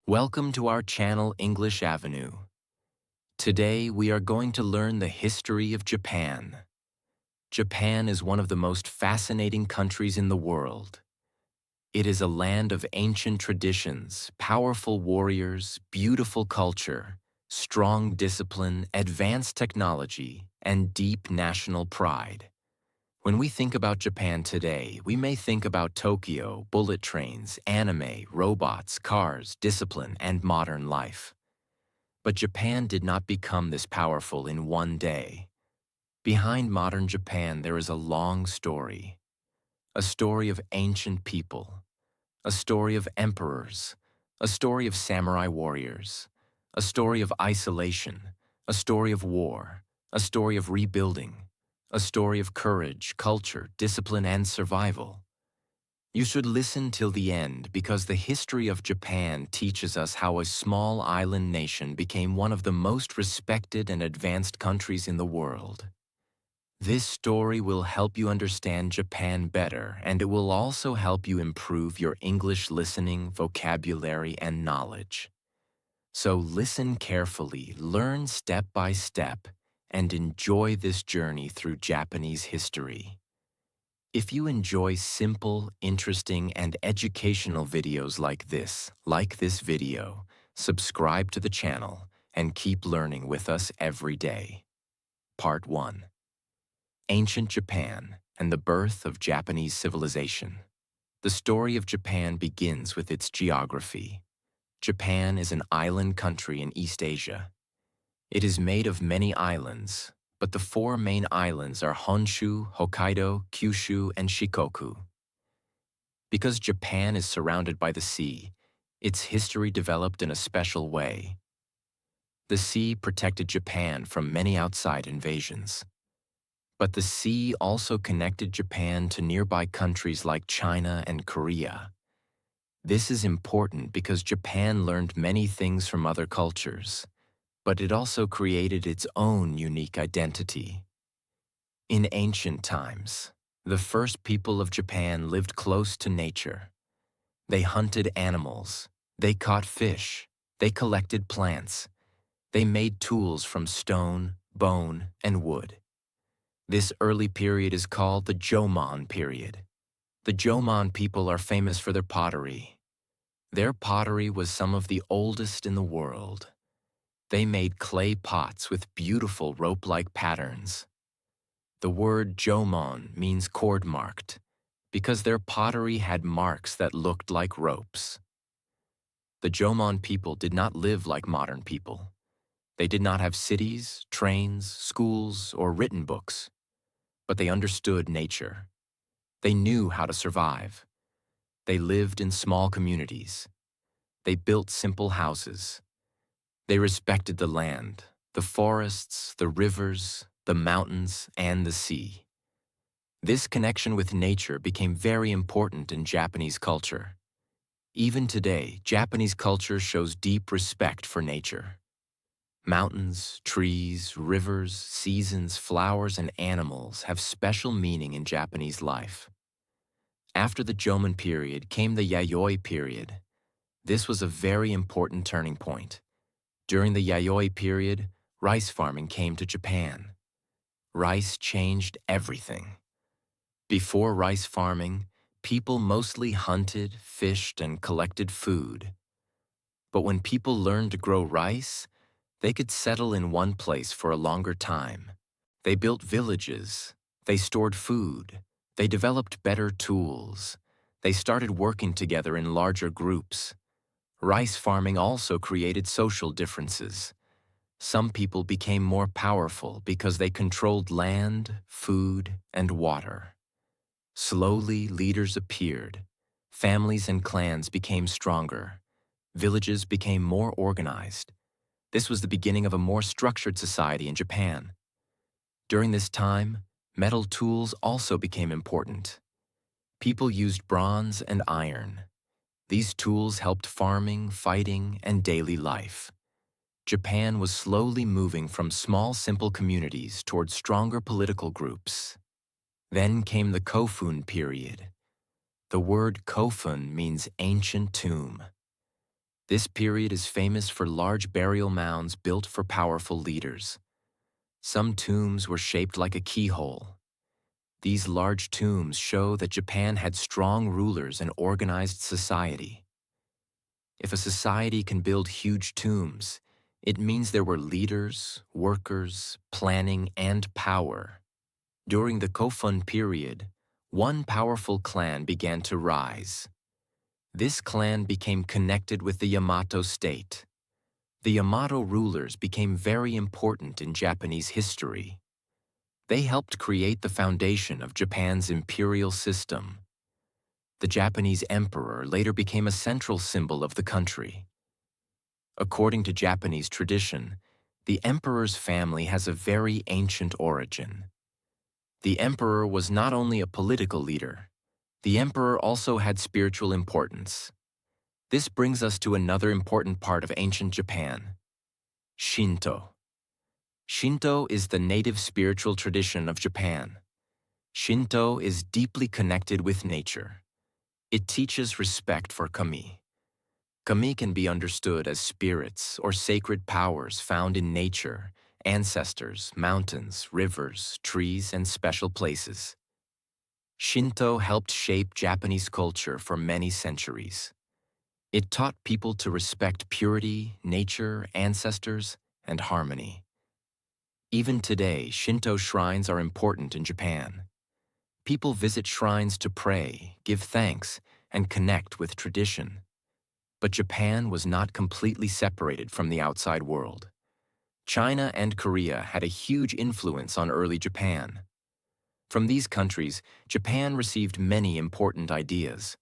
Welcome to our channel English Avenue. Today we are going to learn the history of Japan. Japan is one of the most fascinating countries in the world. It is a land of ancient traditions, powerful warriors, beautiful culture, strong discipline, advanced technology, and deep national pride. When we think about Japan today, we may think about Tokyo, bullet trains, anime, robots, cars, discipline, and modern life. But Japan did not become this powerful in one day. Behind modern Japan, there is a long story. A story of ancient people. A story of emperors. A story of samurai warriors. A story of isolation. A story of war. A story of rebuilding. A story of courage, culture, discipline, and survival. You should listen till the end because the history of Japan teaches us how a small island nation became one of the most respected and advanced countries in the world. This story will help you understand Japan better, and it will also help you improve your English listening, vocabulary, and knowledge. So listen carefully, learn step by step, and enjoy this journey through Japanese history. If you enjoy simple, interesting, and educational videos like this video, subscribe to the channel and keep learning with us every day. Part 1. Ancient Japan and the birth of Japanese civilization. The story of Japan begins with its geography. Japan is an island country in East Asia. It is made of many islands, but the four main islands are Honshu, Hokkaido, Kyushu, and Shikoku. Because Japan is surrounded by the sea, its history developed in a special way. The sea protected Japan from many outside invasions. But the sea also connected Japan to nearby countries like China and Korea. This is important because Japan learned many things from other cultures, but it also created its own unique identity. In ancient times, the first people of Japan lived close to nature. They hunted animals, they caught fish, they collected plants, they made tools from stone, bone, and wood. This early period is called the Jomon period. The Jomon people are famous for their pottery. Their pottery was some of the oldest in the world. They made clay pots with beautiful rope-like patterns. The word Jomon means cord-marked because their pottery had marks that looked like ropes. The Jomon people did not live like modern people. They did not have cities, trains, schools, or written books, but they understood nature. They knew how to survive. They lived in small communities. They built simple houses. They respected the land, the forests, the rivers, the mountains, and the sea. This connection with nature became very important in Japanese culture. Even today, Japanese culture shows deep respect for nature. Mountains, trees, rivers, seasons, flowers, and animals have special meaning in Japanese life. After the Jomon period came the Yayoi period. This was a very important turning point. During the Yayoi period, rice farming came to Japan. Rice changed everything. Before rice farming, people mostly hunted, fished, and collected food. But when people learned to grow rice, they could settle in one place for a longer time. They built villages. They stored food. They developed better tools. They started working together in larger groups. Rice farming also created social differences. Some people became more powerful because they controlled land, food, and water. Slowly, leaders appeared. Families and clans became stronger. Villages became more organized. This was the beginning of a more structured society in Japan. During this time, metal tools also became important. People used bronze and iron. These tools helped farming, fighting, and daily life. Japan was slowly moving from small, simple communities toward stronger political groups. Then came the Kofun period. The word Kofun means ancient tomb. This period is famous for large burial mounds built for powerful leaders. Some tombs were shaped like a keyhole. These large tombs show that Japan had strong rulers and organized society. If a society can build huge tombs, it means there were leaders, workers, planning, and power. During the Kofun period, one powerful clan began to rise. This clan became connected with the Yamato state. The Yamato rulers became very important in Japanese history. They helped create the foundation of Japan's imperial system. The Japanese emperor later became a central symbol of the country. According to Japanese tradition, the emperor's family has a very ancient origin. The emperor was not only a political leader, the emperor also had spiritual importance. This brings us to another important part of ancient Japan: Shinto. Shinto is the native spiritual tradition of Japan. Shinto is deeply connected with nature. It teaches respect for kami. Kami can be understood as spirits or sacred powers found in nature, ancestors, mountains, rivers, trees, and special places. Shinto helped shape Japanese culture for many centuries. It taught people to respect purity, nature, ancestors, and harmony. Even today, Shinto shrines are important in Japan. People visit shrines to pray, give thanks, and connect with tradition. But Japan was not completely separated from the outside world. China and Korea had a huge influence on early Japan. From these countries, Japan received many important ideas: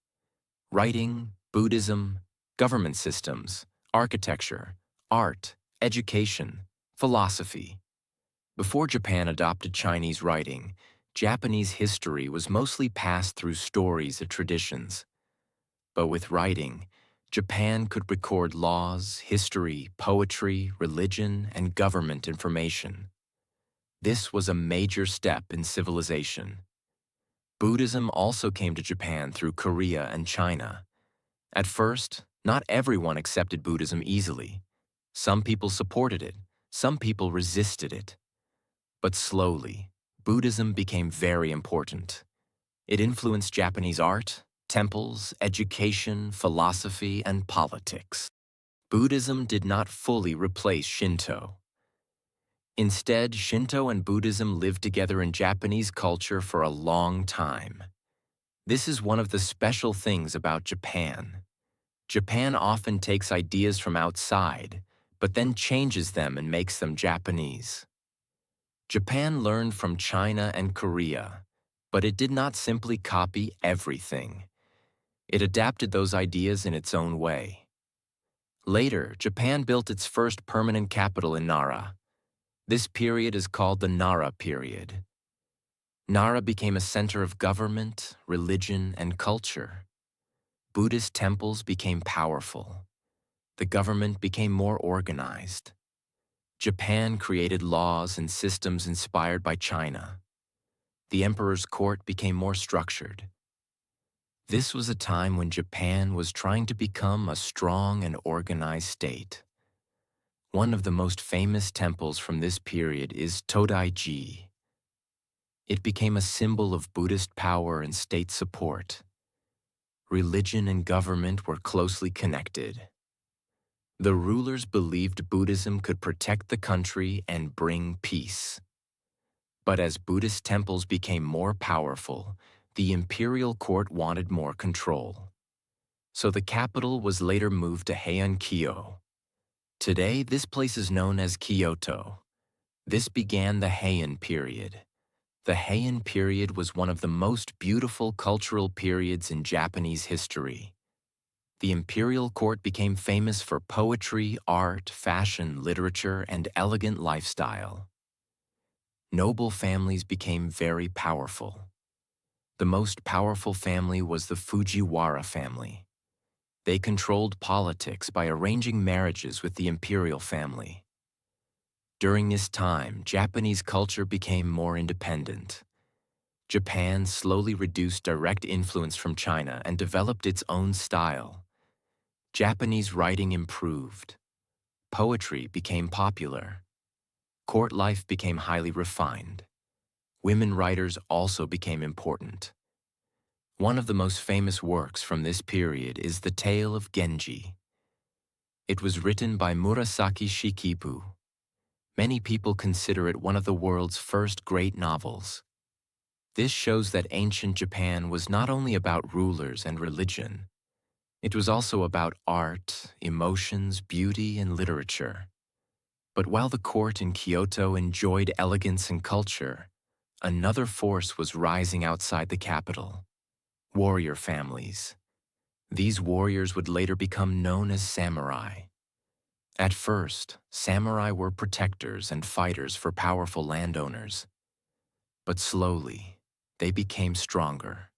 writing, Buddhism, government systems, architecture, art, education, philosophy. Before Japan adopted Chinese writing, Japanese history was mostly passed through stories and traditions. But with writing, Japan could record laws, history, poetry, religion, and government information. This was a major step in civilization. Buddhism also came to Japan through Korea and China. At first, not everyone accepted Buddhism easily. Some people supported it, some people resisted it. But slowly, Buddhism became very important. It influenced Japanese art, temples, education, philosophy, and politics. Buddhism did not fully replace Shinto. Instead, Shinto and Buddhism lived together in Japanese culture for a long time. This is one of the special things about Japan. Japan often takes ideas from outside, but then changes them and makes them Japanese. Japan learned from China and Korea, but it did not simply copy everything. It adapted those ideas in its own way. Later, Japan built its first permanent capital in Nara. This period is called the Nara period. Nara became a center of government, religion, and culture. Buddhist temples became powerful. The government became more organized. Japan created laws and systems inspired by China. The emperor's court became more structured. This was a time when Japan was trying to become a strong and organized state. One of the most famous temples from this period is Todaiji. It became a symbol of Buddhist power and state support. Religion and government were closely connected. The rulers believed Buddhism could protect the country and bring peace. But as Buddhist temples became more powerful, the imperial court wanted more control. So the capital was later moved to Heian-kyo. Today, this place is known as Kyoto. This began the Heian period. The Heian period was one of the most beautiful cultural periods in Japanese history. The imperial court became famous for poetry, art, fashion, literature, and elegant lifestyle. Noble families became very powerful. The most powerful family was the Fujiwara family. They controlled politics by arranging marriages with the imperial family. During this time, Japanese culture became more independent. Japan slowly reduced direct influence from China and developed its own style. Japanese writing improved. Poetry became popular. Court life became highly refined. Women writers also became important. One of the most famous works from this period is The Tale of Genji. It was written by Murasaki Shikibu. Many people consider it one of the world's first great novels. This shows that ancient Japan was not only about rulers and religion, it was also about art, emotions, beauty, and literature. But while the court in Kyoto enjoyed elegance and culture, another force was rising outside the capital: warrior families. These warriors would later become known as samurai. At first, samurai were protectors and fighters for powerful landowners. But slowly, they became stronger.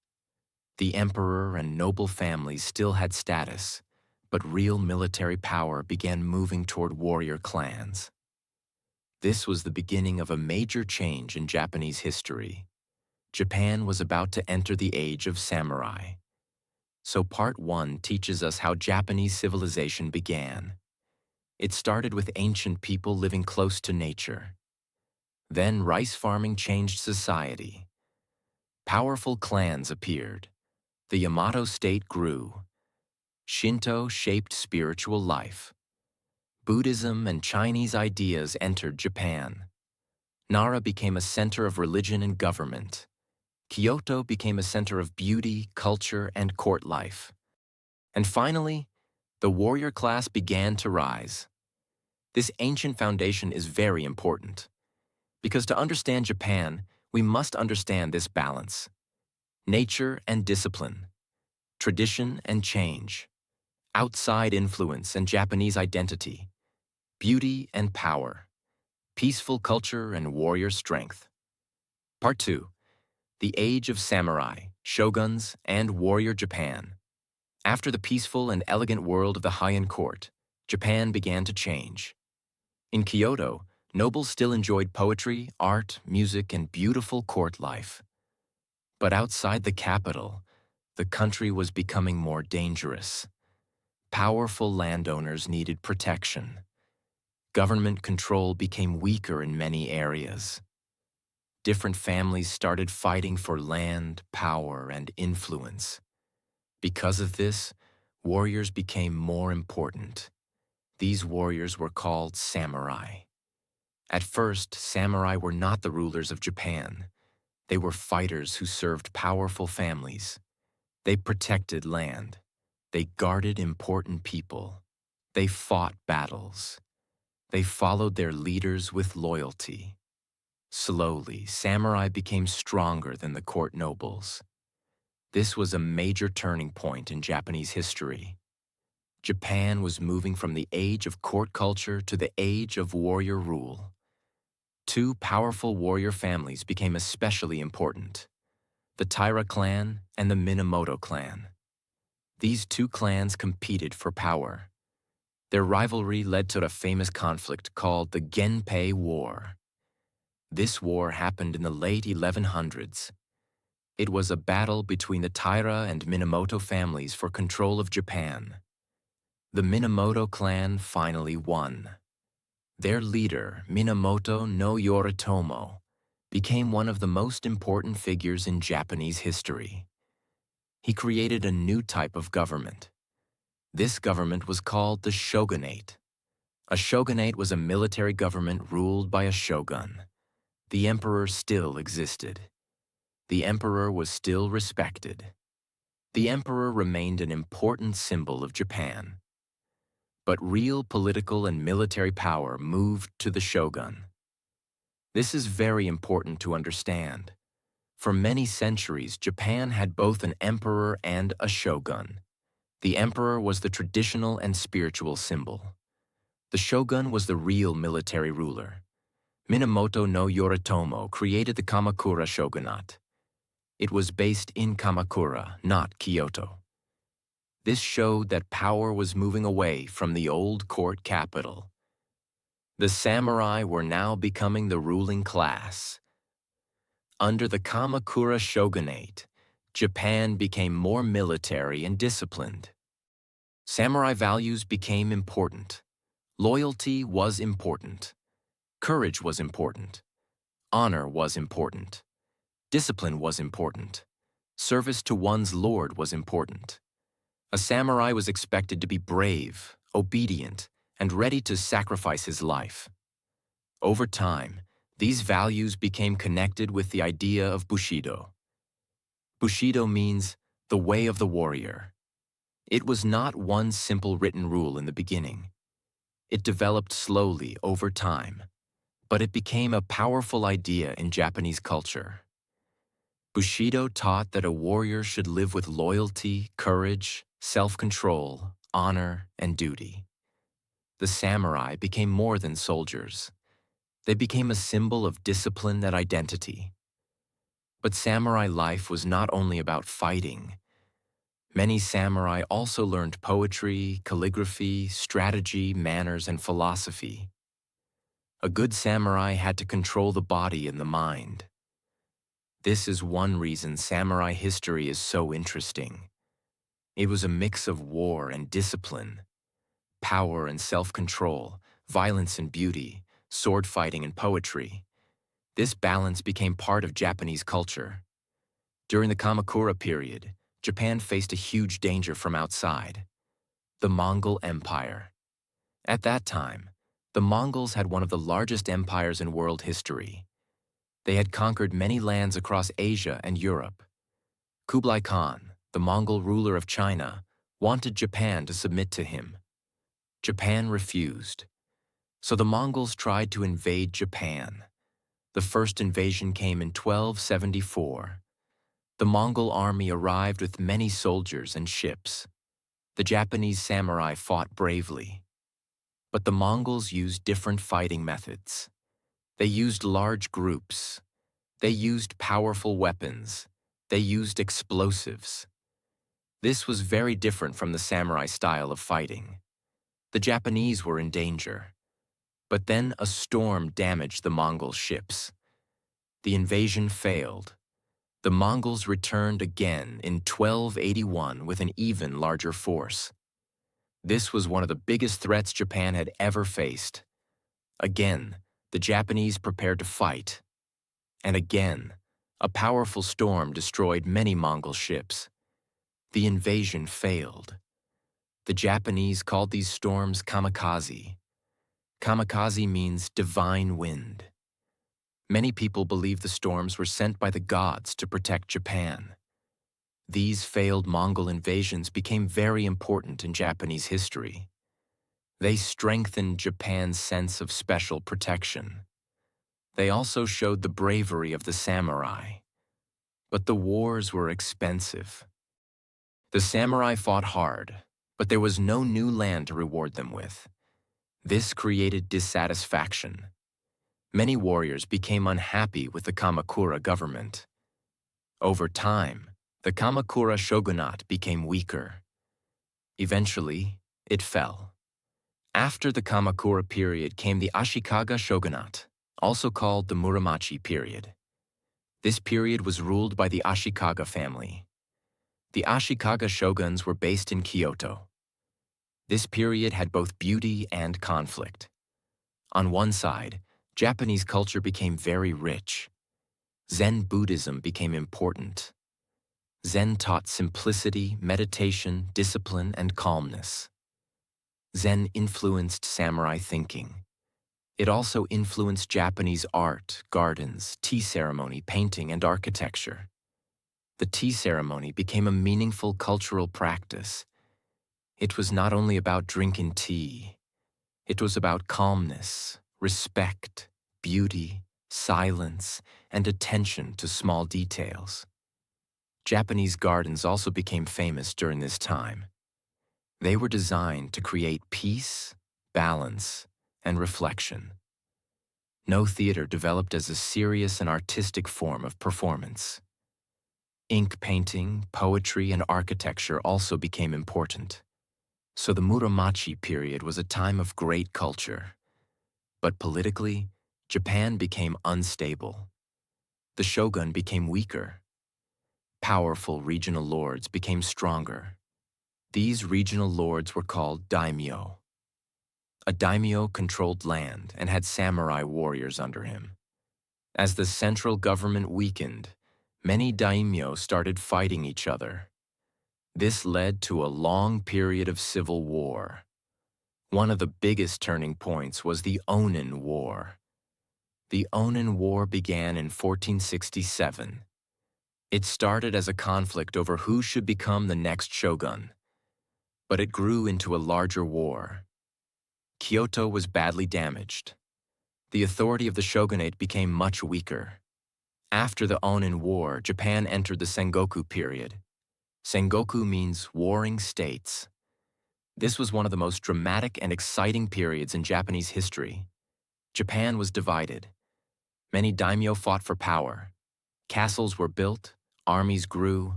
The emperor and noble families still had status, but real military power began moving toward warrior clans. This was the beginning of a major change in Japanese history. Japan was about to enter the age of samurai. So Part 1 teaches us how Japanese civilization began. It started with ancient people living close to nature. Then rice farming changed society. Powerful clans appeared. The Yamato state grew. Shinto shaped spiritual life. Buddhism and Chinese ideas entered Japan. Nara became a center of religion and government. Kyoto became a center of beauty, culture, and court life. And finally, the warrior class began to rise. This ancient foundation is very important, because to understand Japan, we must understand this balance: nature and discipline, tradition and change, outside influence and Japanese identity, beauty and power, peaceful culture and warrior strength. Part 2. The Age of Samurai, Shoguns, and Warrior Japan. After the peaceful and elegant world of the Heian court, Japan began to change. In Kyoto, nobles still enjoyed poetry, art, music, and beautiful court life. But outside the capital, the country was becoming more dangerous. Powerful landowners needed protection. Government control became weaker in many areas. Different families started fighting for land, power, and influence. Because of this, warriors became more important. These warriors were called samurai. At first, samurai were not the rulers of Japan. They were fighters who served powerful families. They protected land. They guarded important people. They fought battles. They followed their leaders with loyalty. Slowly, samurai became stronger than the court nobles. This was a major turning point in Japanese history. Japan was moving from the age of court culture to the age of warrior rule. Two powerful warrior families became especially important: the Taira clan and the Minamoto clan. These two clans competed for power. Their rivalry led to a famous conflict called the Genpei War. This war happened in the late 1100s. It was a battle between the Taira and Minamoto families for control of Japan. The Minamoto clan finally won. Their leader, Minamoto no Yoritomo, became one of the most important figures in Japanese history. He created a new type of government. This government was called the shogunate. A shogunate was a military government ruled by a shogun. The emperor still existed. The emperor was still respected. The emperor remained an important symbol of Japan. But real political and military power moved to the shogun. This is very important to understand. For many centuries, Japan had both an emperor and a shogun. The emperor was the traditional and spiritual symbol. The shogun was the real military ruler. Minamoto no Yoritomo created the Kamakura shogunate. It was based in Kamakura, not Kyoto. This showed that power was moving away from the old court capital. The samurai were now becoming the ruling class. Under the Kamakura shogunate, Japan became more military and disciplined. Samurai values became important. Loyalty was important. Courage was important. Honor was important. Discipline was important. Service to one's lord was important. A samurai was expected to be brave, obedient, and ready to sacrifice his life. Over time, these values became connected with the idea of Bushido. Bushido means the way of the warrior. It was not one simple written rule in the beginning. It developed slowly over time, but it became a powerful idea in Japanese culture. Bushido taught that a warrior should live with loyalty, courage, self-control, honor, and duty. The samurai became more than soldiers. They became a symbol of discipline and identity. But samurai life was not only about fighting. Many samurai also learned poetry, calligraphy, strategy, manners, and philosophy. A good samurai had to control the body and the mind. This is one reason samurai history is so interesting. It was a mix of war and discipline, power and self-control, violence and beauty, sword fighting and poetry. This balance became part of Japanese culture. During the Kamakura period, Japan faced a huge danger from outside: the Mongol Empire. At that time, the Mongols had one of the largest empires in world history. They had conquered many lands across Asia and Europe. Kublai Khan, the Mongol ruler of China, wanted Japan to submit to him. Japan refused. So the Mongols tried to invade Japan. The first invasion came in 1274. The Mongol army arrived with many soldiers and ships. The Japanese samurai fought bravely. But the Mongols used different fighting methods. They used large groups. They used powerful weapons. They used explosives. This was very different from the samurai style of fighting. The Japanese were in danger. But then a storm damaged the Mongol ships. The invasion failed. The Mongols returned again in 1281 with an even larger force. This was one of the biggest threats Japan had ever faced. Again, the Japanese prepared to fight. And again, a powerful storm destroyed many Mongol ships. The invasion failed. The Japanese called these storms kamikaze. Kamikaze means divine wind. Many people believe the storms were sent by the gods to protect Japan. These failed Mongol invasions became very important in Japanese history. They strengthened Japan's sense of special protection. They also showed the bravery of the samurai. But the wars were expensive. The samurai fought hard, but there was no new land to reward them with. This created dissatisfaction. Many warriors became unhappy with the Kamakura government. Over time, the Kamakura shogunate became weaker. Eventually, it fell. After the Kamakura period came the Ashikaga shogunate, also called the Muromachi period. This period was ruled by the Ashikaga family. The Ashikaga shoguns were based in Kyoto. This period had both beauty and conflict. On one side, Japanese culture became very rich. Zen Buddhism became important. Zen taught simplicity, meditation, discipline, and calmness. Zen influenced samurai thinking. It also influenced Japanese art, gardens, tea ceremony, painting, and architecture. The tea ceremony became a meaningful cultural practice. It was not only about drinking tea. It was about calmness, respect, beauty, silence, and attention to small details. Japanese gardens also became famous during this time. They were designed to create peace, balance, and reflection. No theater developed as a serious and artistic form of performance. Ink painting, poetry, and architecture also became important. So the Muromachi period was a time of great culture. But politically, Japan became unstable. The shogun became weaker. Powerful regional lords became stronger. These regional lords were called daimyo. A daimyo controlled land and had samurai warriors under him. As the central government weakened, many daimyo started fighting each other. This led to a long period of civil war. One of the biggest turning points was the Onin War. The Onin War began in 1467. It started as a conflict over who should become the next shogun, but it grew into a larger war. Kyoto was badly damaged. The authority of the shogunate became much weaker. After the Onin War, Japan entered the Sengoku period. Sengoku means warring states. This was one of the most dramatic and exciting periods in Japanese history. Japan was divided. Many daimyo fought for power. Castles were built, armies grew,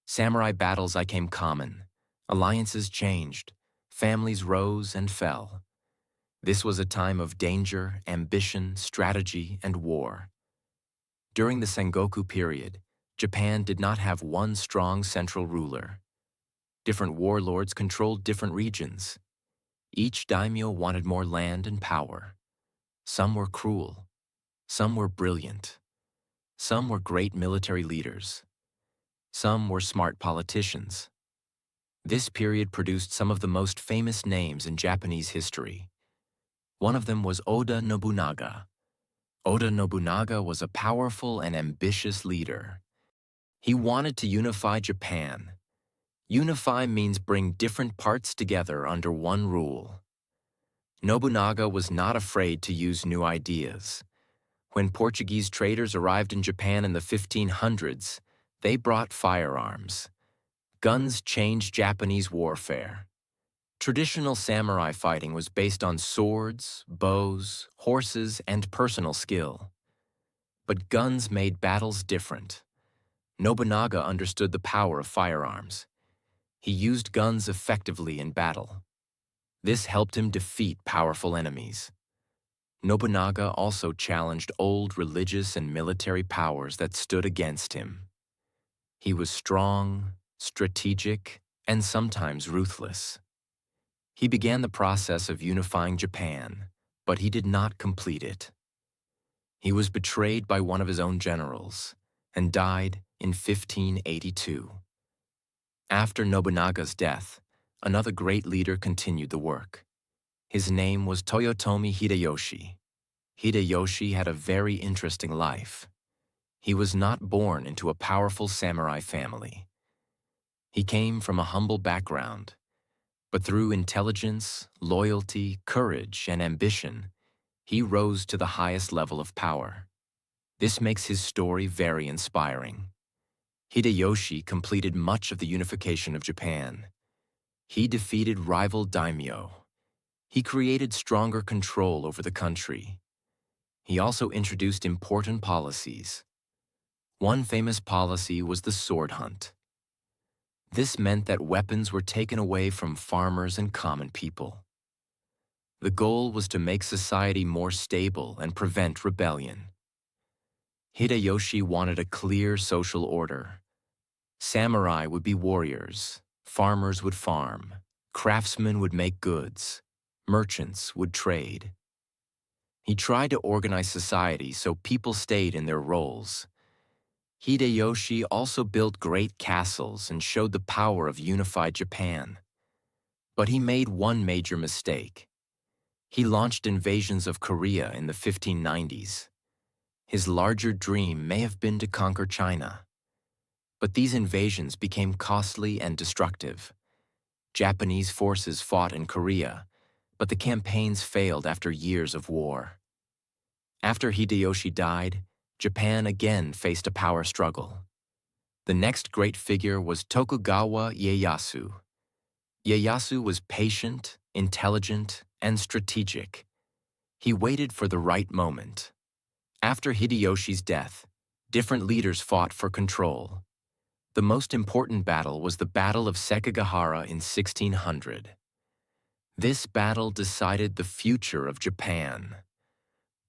samurai battles became common, alliances changed, families rose and fell. This was a time of danger, ambition, strategy, and war. During the Sengoku period, Japan did not have one strong central ruler. Different warlords controlled different regions. Each daimyo wanted more land and power. Some were cruel. Some were brilliant. Some were great military leaders. Some were smart politicians. This period produced some of the most famous names in Japanese history. One of them was Oda Nobunaga. Oda Nobunaga was a powerful and ambitious leader. He wanted to unify Japan. Unify means bring different parts together under one rule. Nobunaga was not afraid to use new ideas. When Portuguese traders arrived in Japan in the 1500s, they brought firearms. Guns changed Japanese warfare. Traditional samurai fighting was based on swords, bows, horses, and personal skill. But guns made battles different. Nobunaga understood the power of firearms. He used guns effectively in battle. This helped him defeat powerful enemies. Nobunaga also challenged old religious and military powers that stood against him. He was strong, strategic, and sometimes ruthless. He began the process of unifying Japan, but he did not complete it. He was betrayed by one of his own generals and died in 1582. After Nobunaga's death, another great leader continued the work. His name was Toyotomi Hideyoshi. Hideyoshi had a very interesting life. He was not born into a powerful samurai family. He came from a humble background, but through intelligence, loyalty, courage, and ambition, he rose to the highest level of power. This makes his story very inspiring. Hideyoshi completed much of the unification of Japan. He defeated rival daimyo. He created stronger control over the country. He also introduced important policies. One famous policy was the sword hunt. This meant that weapons were taken away from farmers and common people. The goal was to make society more stable and prevent rebellion. Hideyoshi wanted a clear social order. Samurai would be warriors, farmers would farm, craftsmen would make goods, merchants would trade. He tried to organize society so people stayed in their roles. Hideyoshi also built great castles and showed the power of unified Japan. But he made one major mistake. He launched invasions of Korea in the 1590s. His larger dream may have been to conquer China. But these invasions became costly and destructive. Japanese forces fought in Korea, but the campaigns failed after years of war. After Hideyoshi died, Japan again faced a power struggle. The next great figure was Tokugawa Ieyasu. Ieyasu was patient, intelligent, and strategic. He waited for the right moment. After Hideyoshi's death, different leaders fought for control. The most important battle was the Battle of Sekigahara in 1600. This battle decided the future of Japan.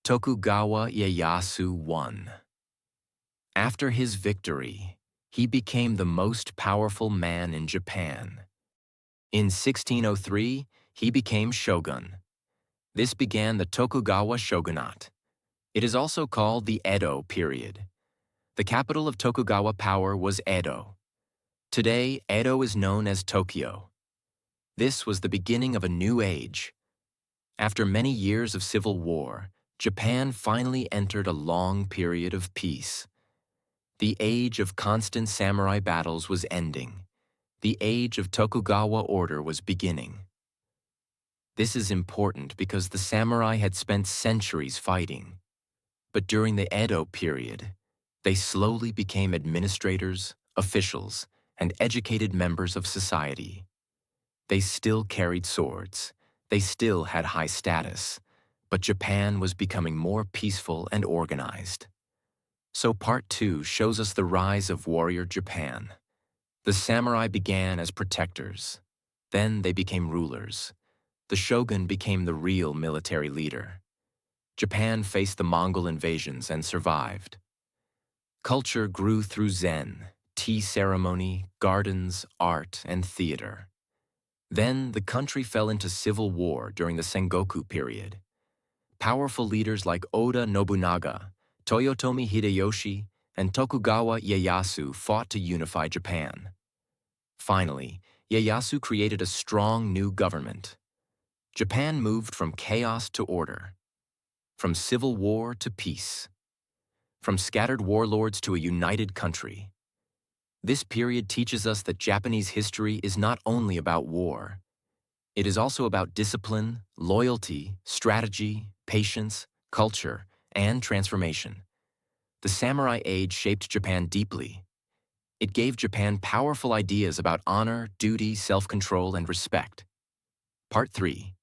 Tokugawa Ieyasu won. After his victory, he became the most powerful man in Japan. In 1603, he became shogun. This began the Tokugawa shogunate. It is also called the Edo period. The capital of Tokugawa power was Edo. Today, Edo is known as Tokyo. This was the beginning of a new age. After many years of civil war, Japan finally entered a long period of peace. The age of constant samurai battles was ending. The age of Tokugawa order was beginning. This is important because the samurai had spent centuries fighting. But during the Edo period, they slowly became administrators, officials, and educated members of society. They still carried swords. They still had high status. But Japan was becoming more peaceful and organized. So Part 2 shows us the rise of warrior Japan. The samurai began as protectors. Then they became rulers. The shogun became the real military leader. Japan faced the Mongol invasions and survived. Culture grew through Zen, tea ceremony, gardens, art, and theater. Then the country fell into civil war during the Sengoku period. Powerful leaders like Oda Nobunaga, Toyotomi Hideyoshi, and Tokugawa Ieyasu fought to unify Japan. Finally, Ieyasu created a strong new government. Japan moved from chaos to order, from civil war to peace, from scattered warlords to a united country. This period teaches us that Japanese history is not only about war. It is also about discipline, loyalty, strategy, patience, culture, and transformation. The samurai age shaped Japan deeply. It gave Japan powerful ideas about honor, duty, self-control, and respect. Part 3.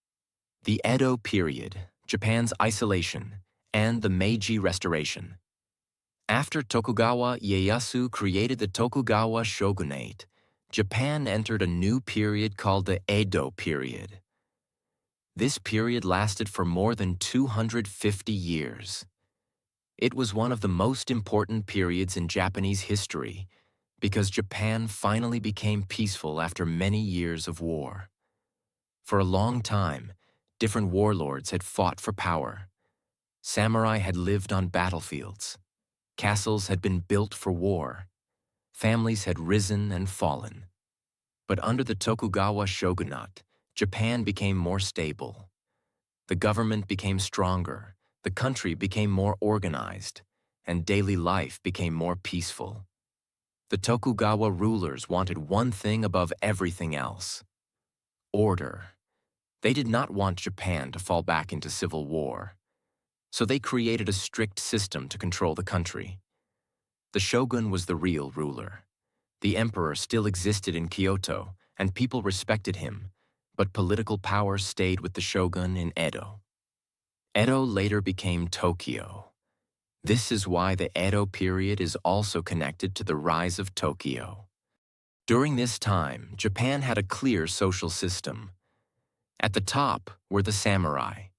The Edo period, Japan's isolation, and the Meiji Restoration. After Tokugawa Ieyasu created the Tokugawa shogunate, Japan entered a new period called the Edo period. This period lasted for more than 250 years. It was one of the most important periods in Japanese history because Japan finally became peaceful after many years of war. For a long time, different warlords had fought for power. Samurai had lived on battlefields. Castles had been built for war. Families had risen and fallen. But under the Tokugawa shogunate, Japan became more stable. The government became stronger, the country became more organized, and daily life became more peaceful. The Tokugawa rulers wanted one thing above everything else: order. They did not want Japan to fall back into civil war. So they created a strict system to control the country. The shogun was the real ruler. The emperor still existed in Kyoto, and people respected him, but political power stayed with the shogun in Edo. Edo later became Tokyo. This is why the Edo period is also connected to the rise of Tokyo. During this time, Japan had a clear social system. At the top were the samurai.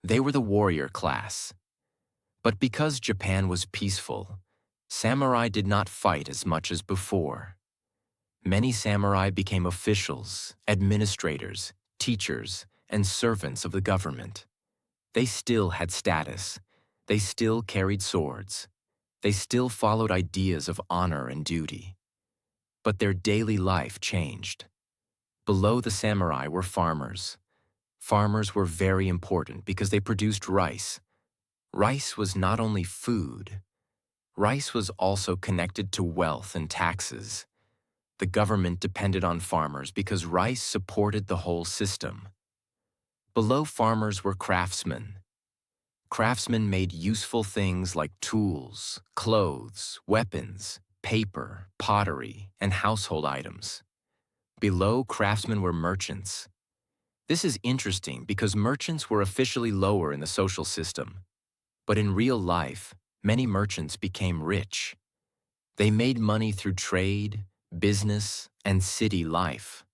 They were the warrior class. But because Japan was peaceful, samurai did not fight as much as before. Many samurai became officials, administrators, teachers, and servants of the government. They still had status. They still carried swords. They still followed ideas of honor and duty. But their daily life changed. Below the samurai were farmers. Farmers were very important because they produced rice. Rice was not only food. Rice was also connected to wealth and taxes. The government depended on farmers because rice supported the whole system. Below farmers were craftsmen. Craftsmen made useful things like tools, clothes, weapons, paper, pottery, and household items. Below craftsmen were merchants. This is interesting because merchants were officially lower in the social system. But in real life, many merchants became rich. They made money through trade, business, and city life.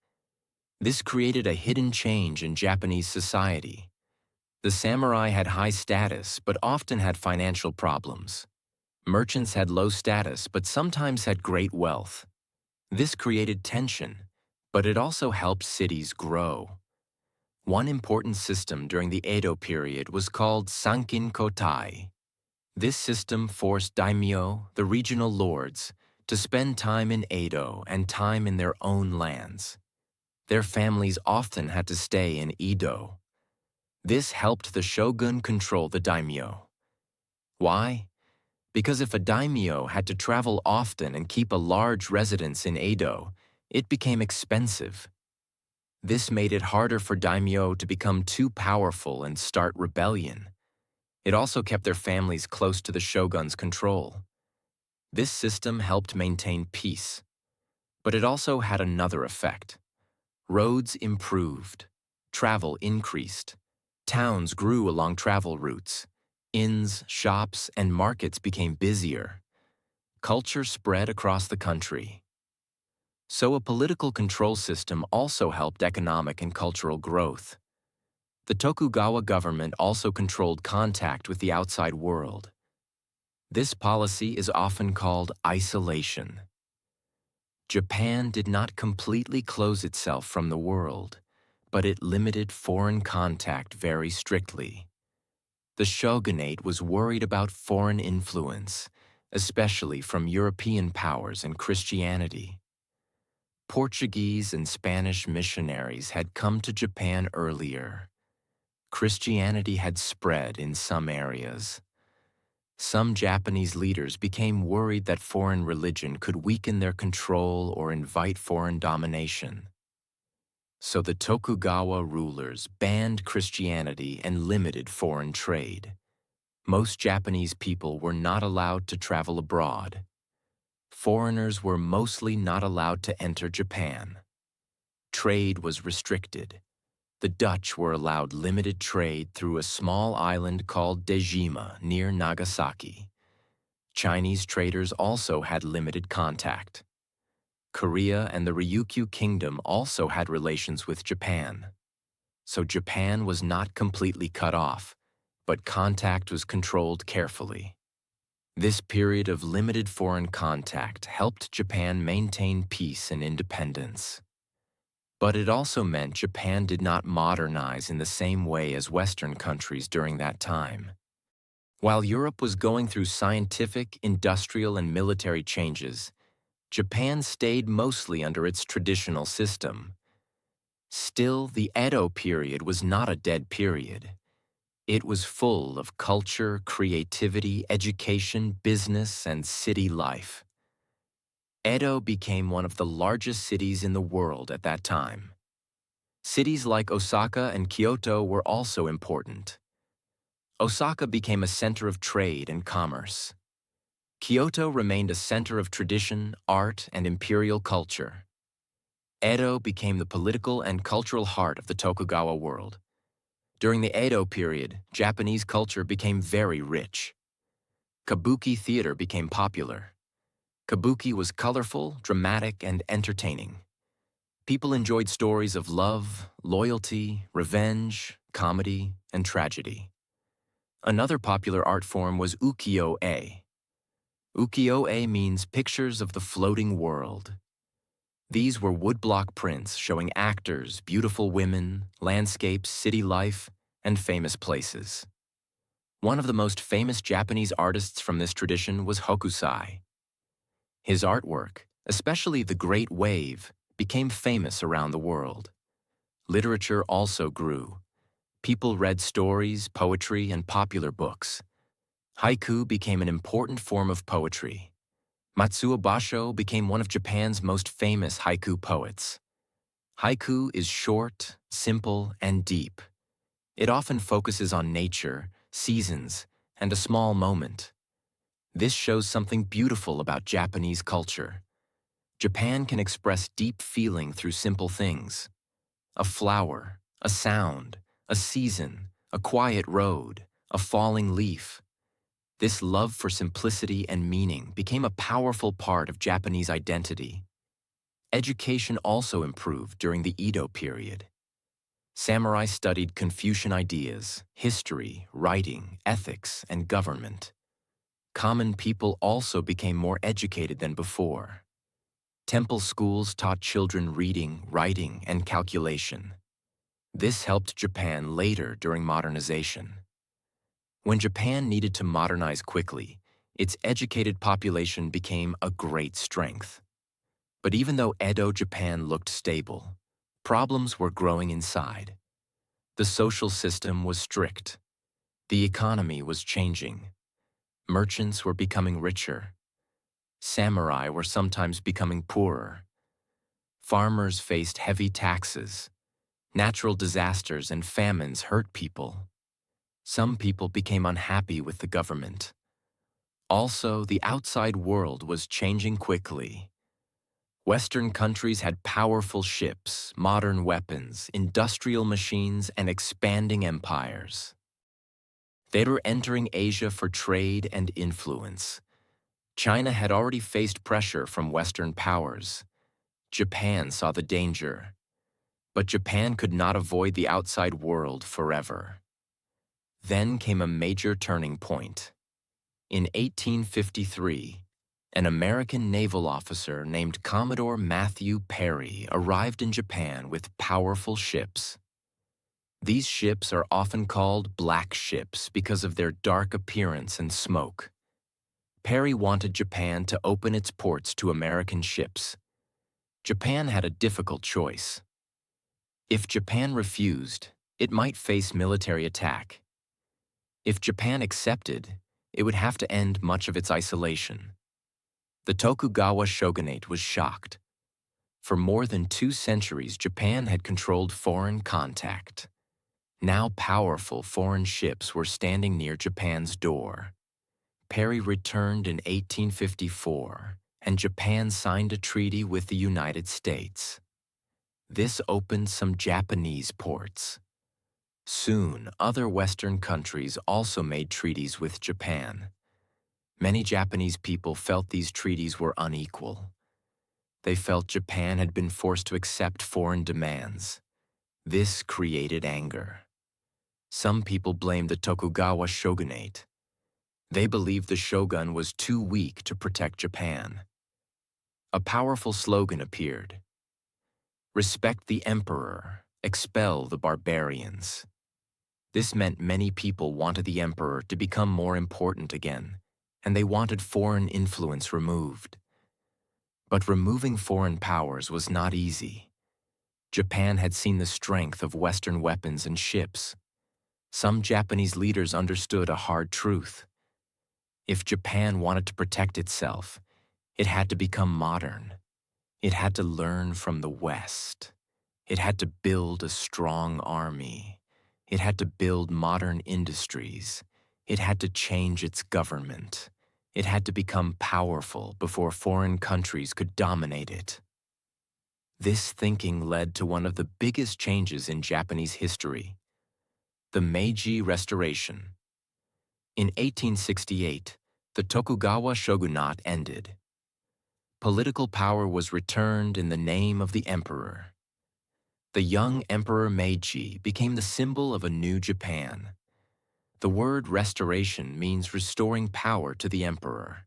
This created a hidden change in Japanese society. The samurai had high status but often had financial problems. Merchants had low status but sometimes had great wealth. This created tension, But it also helped cities grow. One important system during the Edo period was called Sankin Kotai. This system forced daimyo, the regional lords, to spend time in Edo and time in their own lands. Their families often had to stay in Edo. This helped the shogun control the daimyo. Why? Because if a daimyo had to travel often and keep a large residence in Edo, it became expensive. This made it harder for daimyo to become too powerful and start rebellion. It also kept their families close to the shogun's control. This system helped maintain peace. But it also had another effect. Roads improved. Travel increased. Towns grew along travel routes. Inns, shops, and markets became busier. Culture spread across the country. So a political control system also helped economic and cultural growth. The Tokugawa government also controlled contact with the outside world. This policy is often called isolation. Japan did not completely close itself from the world, but it limited foreign contact very strictly. The shogunate was worried about foreign influence, especially from European powers and Christianity. Portuguese and Spanish missionaries had come to Japan earlier. Christianity had spread in some areas. Some Japanese leaders became worried that foreign religion could weaken their control or invite foreign domination. So the Tokugawa rulers banned Christianity and limited foreign trade. Most Japanese people were not allowed to travel abroad. Foreigners were mostly not allowed to enter Japan. Trade was restricted. The Dutch were allowed limited trade through a small island called Dejima near Nagasaki. Chinese traders also had limited contact. Korea and the Ryukyu Kingdom also had relations with Japan. So Japan was not completely cut off, but contact was controlled carefully. This period of limited foreign contact helped Japan maintain peace and independence. But it also meant Japan did not modernize in the same way as Western countries during that time. While Europe was going through scientific, industrial, and military changes, Japan stayed mostly under its traditional system. Still, the Edo period was not a dead period. It was full of culture, creativity, education, business, and city life. Edo became one of the largest cities in the world at that time. Cities like Osaka and Kyoto were also important. Osaka became a center of trade and commerce. Kyoto remained a center of tradition, art, and imperial culture. Edo became the political and cultural heart of the Tokugawa world. During the Edo period, Japanese culture became very rich. Kabuki theater became popular. Kabuki was colorful, dramatic, and entertaining. People enjoyed stories of love, loyalty, revenge, comedy, and tragedy. Another popular art form was ukiyo-e. Ukiyo-e means pictures of the floating world. These were woodblock prints showing actors, beautiful women, landscapes, city life, and famous places. One of the most famous Japanese artists from this tradition was Hokusai. His artwork, especially The Great Wave, became famous around the world. Literature also grew. People read stories, poetry, and popular books. Haiku became an important form of poetry. Matsuo Basho became one of Japan's most famous haiku poets. Haiku is short, simple, and deep. It often focuses on nature, seasons, and a small moment. This shows something beautiful about Japanese culture. Japan can express deep feeling through simple things. A flower, a sound, a season, a quiet road, a falling leaf. This love for simplicity and meaning became a powerful part of Japanese identity. Education also improved during the Edo period. Samurai studied Confucian ideas, history, writing, ethics, and government. Common people also became more educated than before. Temple schools taught children reading, writing, and calculation. This helped Japan later during modernization. When Japan needed to modernize quickly, its educated population became a great strength. But even though Edo Japan looked stable, problems were growing inside. The social system was strict. The economy was changing. Merchants were becoming richer. Samurai were sometimes becoming poorer. Farmers faced heavy taxes. Natural disasters and famines hurt people. Some people became unhappy with the government. Also, the outside world was changing quickly. Western countries had powerful ships, modern weapons, industrial machines, and expanding empires. They were entering Asia for trade and influence. China had already faced pressure from Western powers. Japan saw the danger. But Japan could not avoid the outside world forever. Then came a major turning point. In 1853, an American naval officer named Commodore Matthew Perry arrived in Japan with powerful ships. These ships are often called black ships because of their dark appearance and smoke. Perry wanted Japan to open its ports to American ships. Japan had a difficult choice. If Japan refused, it might face military attack. If Japan accepted, it would have to end much of its isolation. The Tokugawa shogunate was shocked. For more than 2 centuries, Japan had controlled foreign contact. Now powerful foreign ships were standing near Japan's door. Perry returned in 1854, and Japan signed a treaty with the United States. This opened some Japanese ports. Soon, other Western countries also made treaties with Japan. Many Japanese people felt these treaties were unequal. They felt Japan had been forced to accept foreign demands. This created anger. Some people blamed the Tokugawa shogunate. They believed the shogun was too weak to protect Japan. A powerful slogan appeared: "Respect the emperor, expel the barbarians." This meant many people wanted the emperor to become more important again, and they wanted foreign influence removed. But removing foreign powers was not easy. Japan had seen the strength of Western weapons and ships. Some Japanese leaders understood a hard truth. If Japan wanted to protect itself, it had to become modern. It had to learn from the West. It had to build a strong army. It had to build modern industries. It had to change its government. It had to become powerful before foreign countries could dominate it. This thinking led to one of the biggest changes in Japanese history: the Meiji Restoration. In 1868, the Tokugawa shogunate ended. Political power was returned in the name of the emperor. The young Emperor Meiji became the symbol of a new Japan. The word restoration means restoring power to the emperor.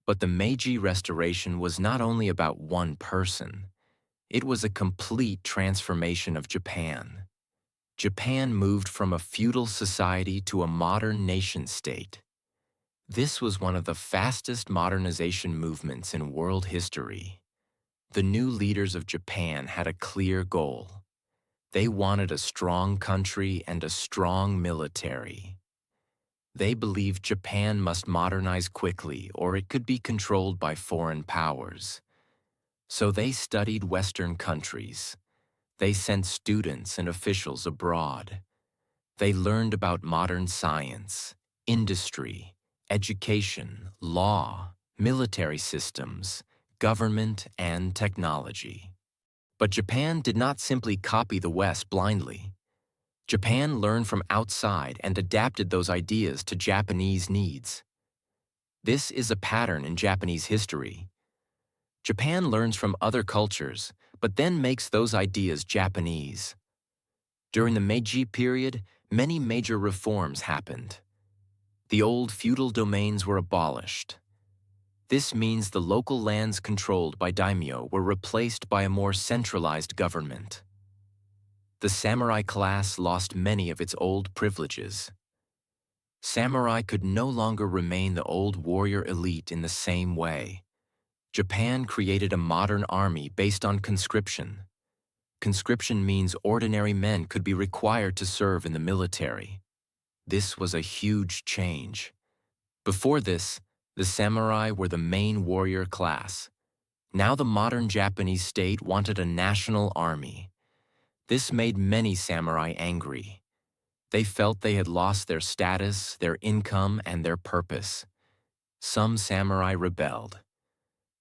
But the Meiji Restoration was not only about one person. It was a complete transformation of Japan. Japan moved from a feudal society to a modern nation-state. This was one of the fastest modernization movements in world history. The new leaders of Japan had a clear goal. They wanted a strong country and a strong military. They believed Japan must modernize quickly or it could be controlled by foreign powers. So they studied Western countries. They sent students and officials abroad. They learned about modern science, industry, education, law, military systems, government, and technology. But Japan did not simply copy the West blindly. Japan learned from outside and adapted those ideas to Japanese needs. This is a pattern in Japanese history. Japan learns from other cultures, but then makes those ideas Japanese. During the Meiji period, many major reforms happened. The old feudal domains were abolished. This means the local lands controlled by daimyo were replaced by a more centralized government. The samurai class lost many of its old privileges. Samurai could no longer remain the old warrior elite in the same way. Japan created a modern army based on conscription. Conscription means ordinary men could be required to serve in the military. This was a huge change. Before this, the samurai were the main warrior class. Now the modern Japanese state wanted a national army. This made many samurai angry. They felt they had lost their status, their income, and their purpose. Some samurai rebelled.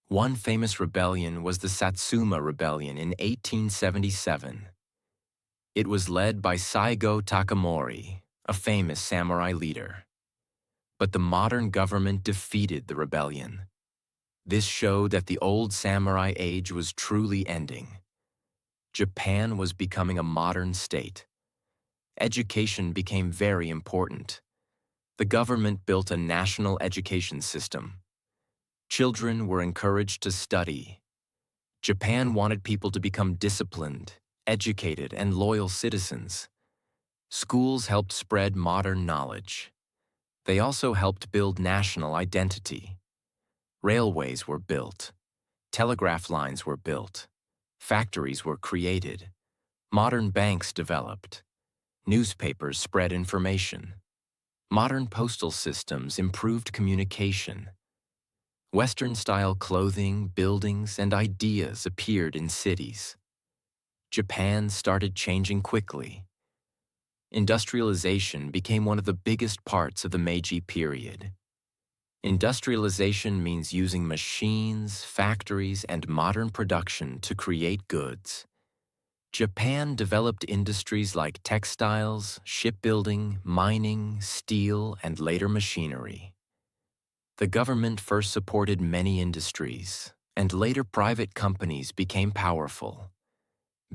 One famous rebellion was the Satsuma Rebellion in 1877. It was led by Saigo Takamori, a famous samurai leader. But the modern government defeated the rebellion. This showed that the old samurai age was truly ending. Japan was becoming a modern state. Education became very important. The government built a national education system. Children were encouraged to study. Japan wanted people to become disciplined, educated, and loyal citizens. Schools helped spread modern knowledge. They also helped build national identity. Railways were built. Telegraph lines were built. Factories were created. Modern banks developed. Newspapers spread information. Modern postal systems improved communication. Western-style clothing, buildings, and ideas appeared in cities. Japan started changing quickly. Industrialization became one of the biggest parts of the Meiji period. Industrialization means using machines, factories, and modern production to create goods. Japan developed industries like textiles, shipbuilding, mining, steel, and later machinery. The government first supported many industries, and later private companies became powerful.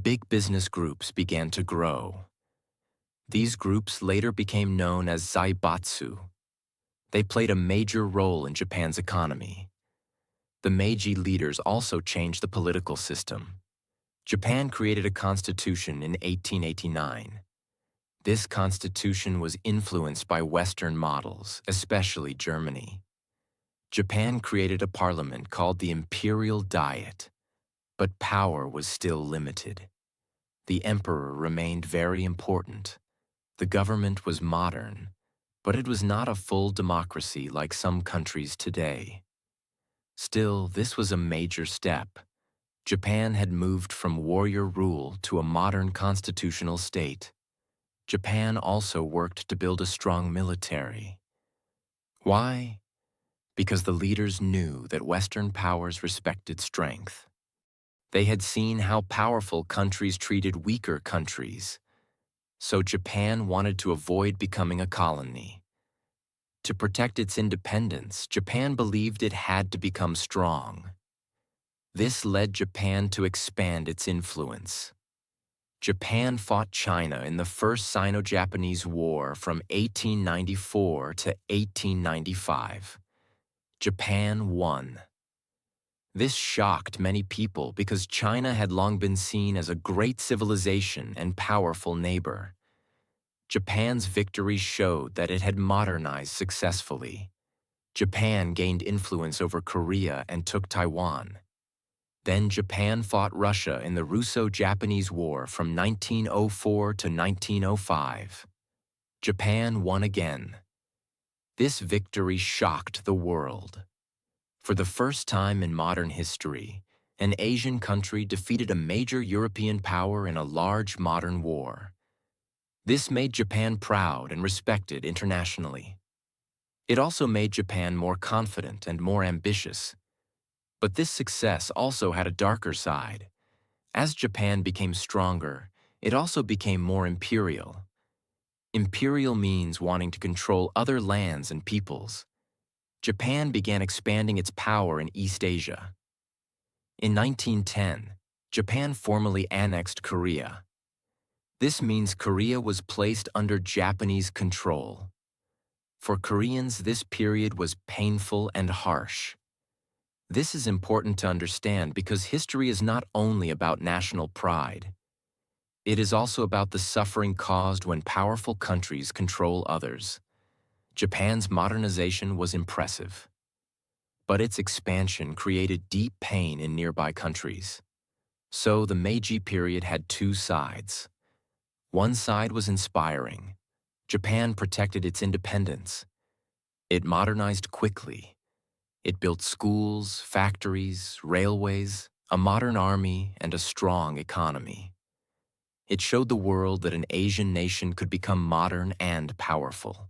Big business groups began to grow. These groups later became known as zaibatsu. They played a major role in Japan's economy. The Meiji leaders also changed the political system. Japan created a constitution in 1889. This constitution was influenced by Western models, especially Germany. Japan created a parliament called the Imperial Diet, but power was still limited. The emperor remained very important. The government was modern, but it was not a full democracy like some countries today. Still, this was a major step. Japan had moved from warrior rule to a modern constitutional state. Japan also worked to build a strong military. Why? Because the leaders knew that Western powers respected strength. They had seen how powerful countries treated weaker countries. So Japan wanted to avoid becoming a colony. To protect its independence, Japan believed it had to become strong. This led Japan to expand its influence. Japan fought China in the First Sino-Japanese War from 1894 to 1895. Japan won. This shocked many people because China had long been seen as a great civilization and powerful neighbor. Japan's victory showed that it had modernized successfully. Japan gained influence over Korea and took Taiwan. Then Japan fought Russia in the Russo-Japanese War from 1904 to 1905. Japan won again. This victory shocked the world. For the first time in modern history, an Asian country defeated a major European power in a large modern war. This made Japan proud and respected internationally. It also made Japan more confident and more ambitious. But this success also had a darker side. As Japan became stronger, it also became more imperial. Imperial means wanting to control other lands and peoples. Japan began expanding its power in East Asia. In 1910, Japan formally annexed Korea. This means Korea was placed under Japanese control. For Koreans, this period was painful and harsh. This is important to understand because history is not only about national pride. It is also about the suffering caused when powerful countries control others. Japan's modernization was impressive, but its expansion created deep pain in nearby countries. So the Meiji period had two sides. One side was inspiring. Japan protected its independence. It modernized quickly. It built schools, factories, railways, a modern army, and a strong economy. It showed the world that an Asian nation could become modern and powerful.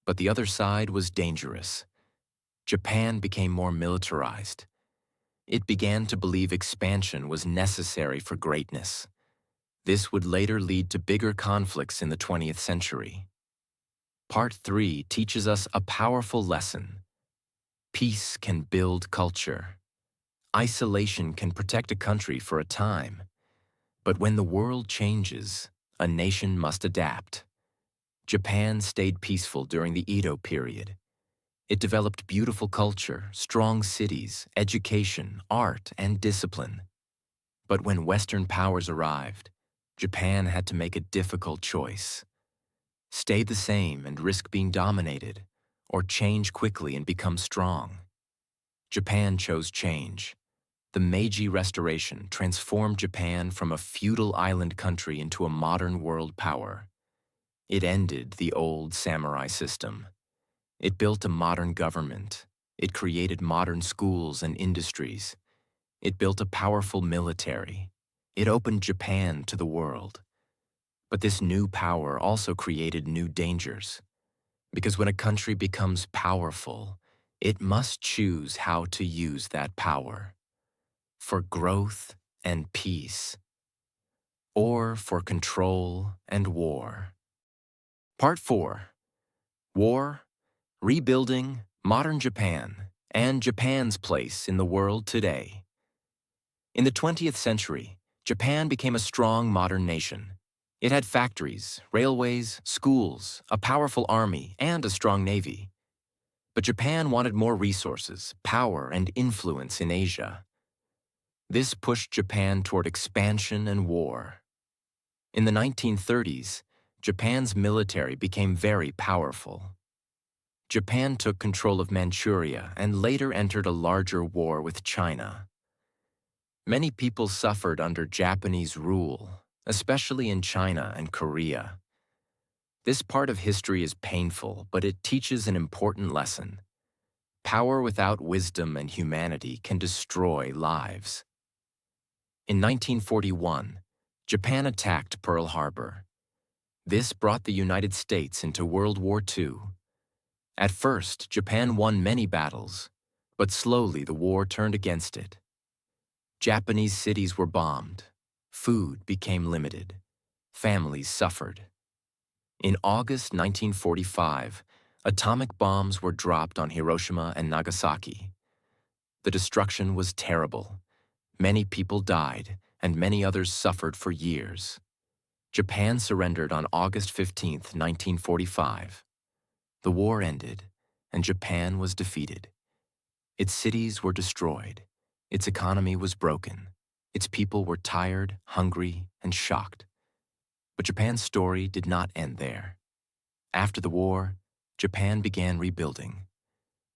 But the other side was dangerous. Japan became more militarized. It began to believe expansion was necessary for greatness. This would later lead to bigger conflicts in the 20th century. Part 3 teaches us a powerful lesson. Peace can build culture. Isolation can protect a country for a time. But when the world changes, a nation must adapt. Japan stayed peaceful during the Edo period. It developed beautiful culture, strong cities, education, art, and discipline. But when Western powers arrived, Japan had to make a difficult choice. Stay the same and risk being dominated, or change quickly and become strong. Japan chose change. The Meiji Restoration transformed Japan from a feudal island country into a modern world power. It ended the old samurai system. It built a modern government. It created modern schools and industries. It built a powerful military. It opened Japan to the world. But this new power also created new dangers. Because when a country becomes powerful, it must choose how to use that power. For growth and peace, or for control and war. Part 4. War, Rebuilding, Modern Japan, and Japan's place in the world today. In the 20th century, Japan became a strong modern nation. It had factories, railways, schools, a powerful army, and a strong navy. But Japan wanted more resources, power, and influence in Asia. This pushed Japan toward expansion and war. In the 1930s, Japan's military became very powerful. Japan took control of Manchuria and later entered a larger war with China. Many people suffered under Japanese rule, especially in China and Korea. This part of history is painful, but it teaches an important lesson. Power without wisdom and humanity can destroy lives. In 1941, Japan attacked Pearl Harbor. This brought the United States into World War II. At first, Japan won many battles, but slowly the war turned against it. Japanese cities were bombed. Food became limited. Families suffered. In August 1945, atomic bombs were dropped on Hiroshima and Nagasaki. The destruction was terrible. Many people died, and many others suffered for years. Japan surrendered on August 15, 1945. The war ended, and Japan was defeated. Its cities were destroyed. Its economy was broken. Its people were tired, hungry, and shocked. But Japan's story did not end there. After the war, Japan began rebuilding.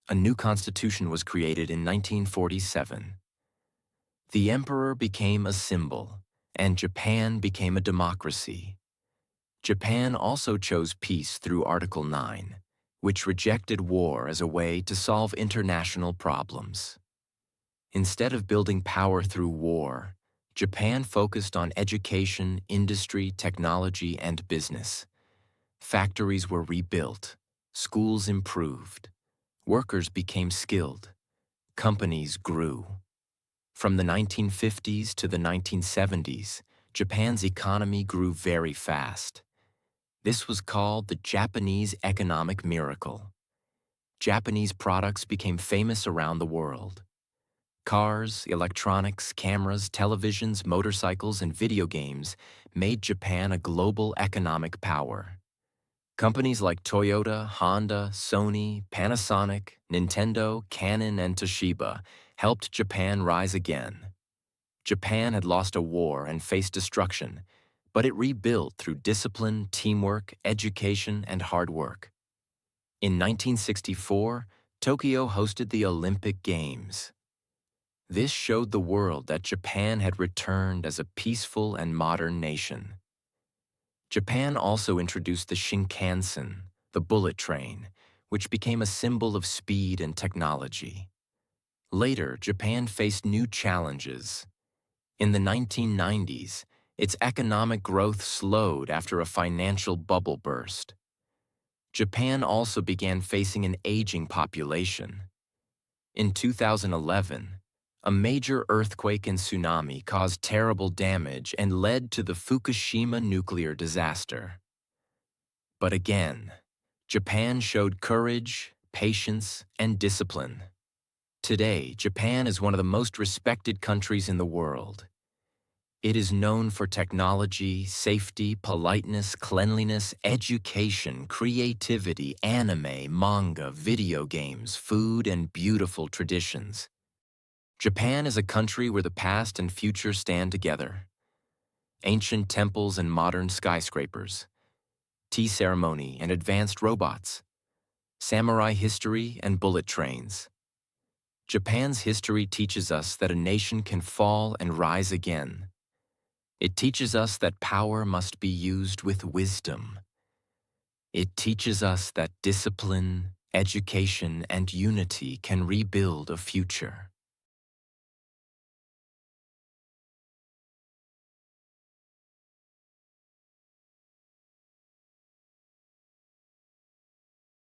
A new constitution was created in 1947. The emperor became a symbol, and Japan became a democracy. Japan also chose peace through Article 9, which rejected war as a way to solve international problems. Instead of building power through war, Japan focused on education, industry, technology, and business. Factories were rebuilt, schools improved, workers became skilled, companies grew. From the 1950s to the 1970s, Japan's economy grew very fast. This was called the Japanese economic miracle. Japanese products became famous around the world. Cars, electronics, cameras, televisions, motorcycles, and video games made Japan a global economic power. Companies like Toyota, Honda, Sony, Panasonic, Nintendo, Canon, and Toshiba helped Japan rise again. Japan had lost a war and faced destruction, but it rebuilt through discipline, teamwork, education, and hard work. In 1964, Tokyo hosted the Olympic Games. This showed the world that Japan had returned as a peaceful and modern nation. Japan also introduced the Shinkansen, the bullet train, which became a symbol of speed and technology. Later, Japan faced new challenges. In the 1990s, its economic growth slowed after a financial bubble burst. Japan also began facing an aging population. In 2011, a major earthquake and tsunami caused terrible damage and led to the Fukushima nuclear disaster. But again, Japan showed courage, patience, and discipline. Today, Japan is one of the most respected countries in the world. It is known for technology, safety, politeness, cleanliness, education, creativity, anime, manga, video games, food, and beautiful traditions. Japan is a country where the past and future stand together. Ancient temples and modern skyscrapers, tea ceremony and advanced robots, samurai history and bullet trains. Japan's history teaches us that a nation can fall and rise again. It teaches us that power must be used with wisdom. It teaches us that discipline, education, and unity can rebuild a future.